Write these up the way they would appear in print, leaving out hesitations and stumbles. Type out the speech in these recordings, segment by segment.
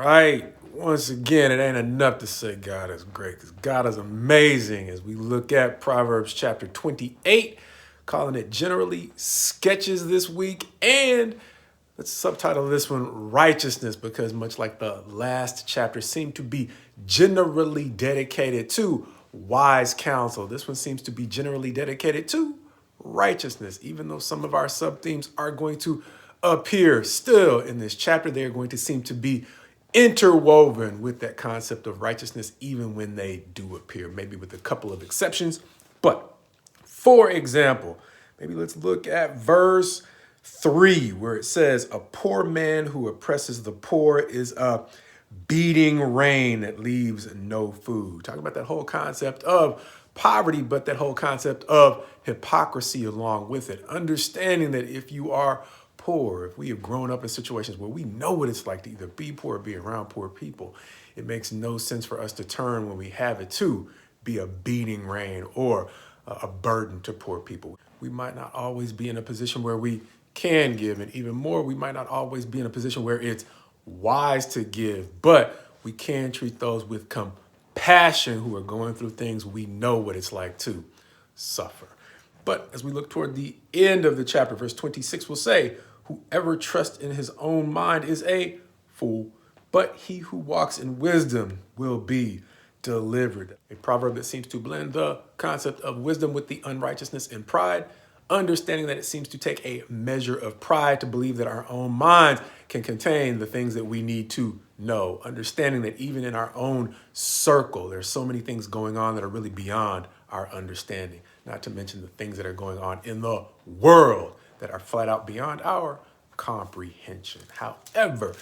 right. Once again, it ain't enough to say God is great because God is amazing as we look at Proverbs chapter 28, calling it generally sketches this week. And let's subtitle this one Righteousness because much like the last chapter seemed to be generally dedicated to wise counsel, this one seems to be generally dedicated to righteousness, even though some of our sub themes are going to appear still in this chapter. They are going to seem to be interwoven with that concept of righteousness, even when they do appear, maybe with a couple of exceptions. But for example, maybe let's look at verse 3, where it says, "A poor man who oppresses the poor is a beating rain that leaves no food." Talking about that whole concept of poverty, but that whole concept of hypocrisy along with it. Understanding that if you are poor, if we have grown up in situations where we know what it's like to either be poor or be around poor people, it makes no sense for us to turn when we have it to be a beating rain or a burden to poor people. We might not always be in a position where we can give, and even more, we might not always be in a position where it's wise to give, but we can treat those with compassion who are going through things we know what it's like to suffer. But as we look toward the end of the chapter, verse 26 will say, "Whoever trusts in his own mind is a fool, but he who walks in wisdom will be delivered." A proverb that seems to blend the concept of wisdom with the unrighteousness and pride, understanding that it seems to take a measure of pride to believe that our own minds can contain the things that we need to know, understanding that even in our own circle, there's so many things going on that are really beyond our understanding, not to mention the things that are going on in the world that are flat out beyond our comprehension. However,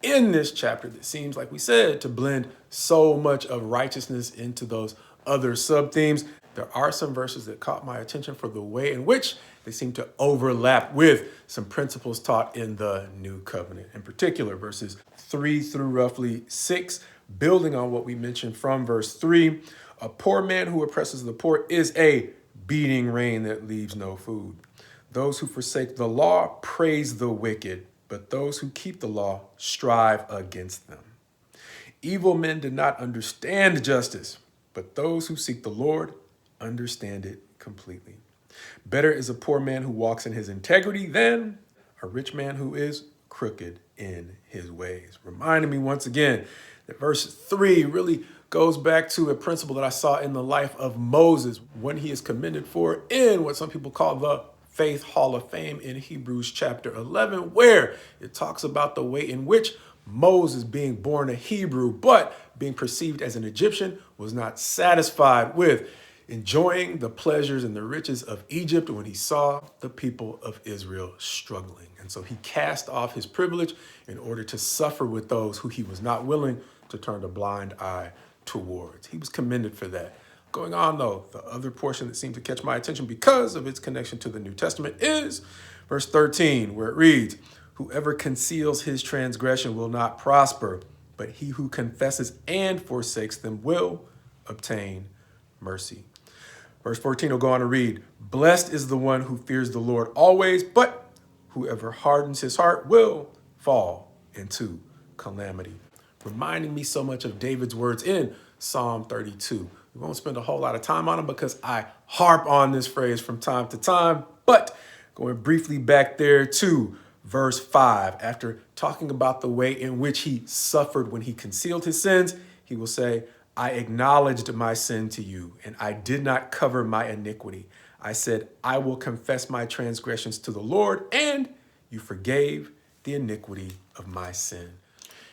in this chapter that seems, like we said, to blend so much of righteousness into those other sub-themes, there are some verses that caught my attention for the way in which they seem to overlap with some principles taught in the New Covenant. In particular, verses 3 through roughly 6, building on what we mentioned from verse 3, "A poor man who oppresses the poor is a beating rain that leaves no food. Those who forsake the law praise the wicked, but those who keep the law strive against them. Evil men do not understand justice, but those who seek the Lord understand it completely. Better is a poor man who walks in his integrity than a rich man who is crooked in his ways." Reminding me once again that verse 3 really goes back to a principle that I saw in the life of Moses, one he is commended for in what some people call the Faith Hall of Fame in Hebrews chapter 11, where it talks about the way in which Moses, being born a Hebrew, but being perceived as an Egyptian, was not satisfied with enjoying the pleasures and the riches of Egypt when he saw the people of Israel struggling. And so he cast off his privilege in order to suffer with those who he was not willing to turn a blind eye towards. He was commended for that. Going on, though, the other portion that seemed to catch my attention because of its connection to the New Testament is verse 13, where it reads, "Whoever conceals his transgression will not prosper, but he who confesses and forsakes them will obtain mercy." Verse 14 will go on to read, "Blessed is the one who fears the Lord always, but whoever hardens his heart will fall into calamity." Reminding me so much of David's words in Psalm 32. We won't spend a whole lot of time on them because I harp on this phrase from time to time, but going briefly back there to verse 5, after talking about the way in which he suffered when he concealed his sins, he will say, "I acknowledged my sin to you, and I did not cover my iniquity. I said, I will confess my transgressions to the Lord, and you forgave the iniquity of my sin."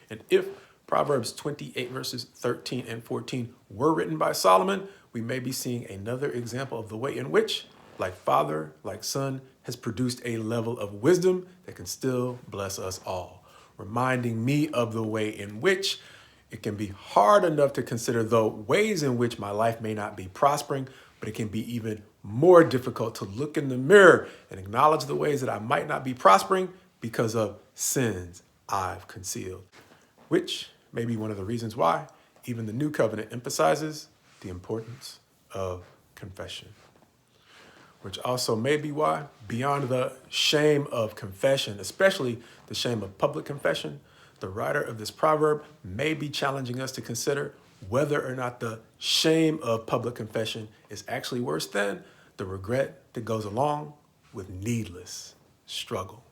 And if Proverbs 28 verses 13 and 14 were written by Solomon, we may be seeing another example of the way in which, like Father, like Son, has produced a level of wisdom that can still bless us all. Reminding me of the way in which it can be hard enough to consider the ways in which my life may not be prospering, but it can be even more difficult to look in the mirror and acknowledge the ways that I might not be prospering because of sins I've concealed, which may be one of the reasons why even the New Covenant emphasizes the importance of confession, which also may be why, beyond the shame of confession, especially the shame of public confession, the writer of this proverb may be challenging us to consider whether or not the shame of public confession is actually worse than the regret that goes along with needless struggle.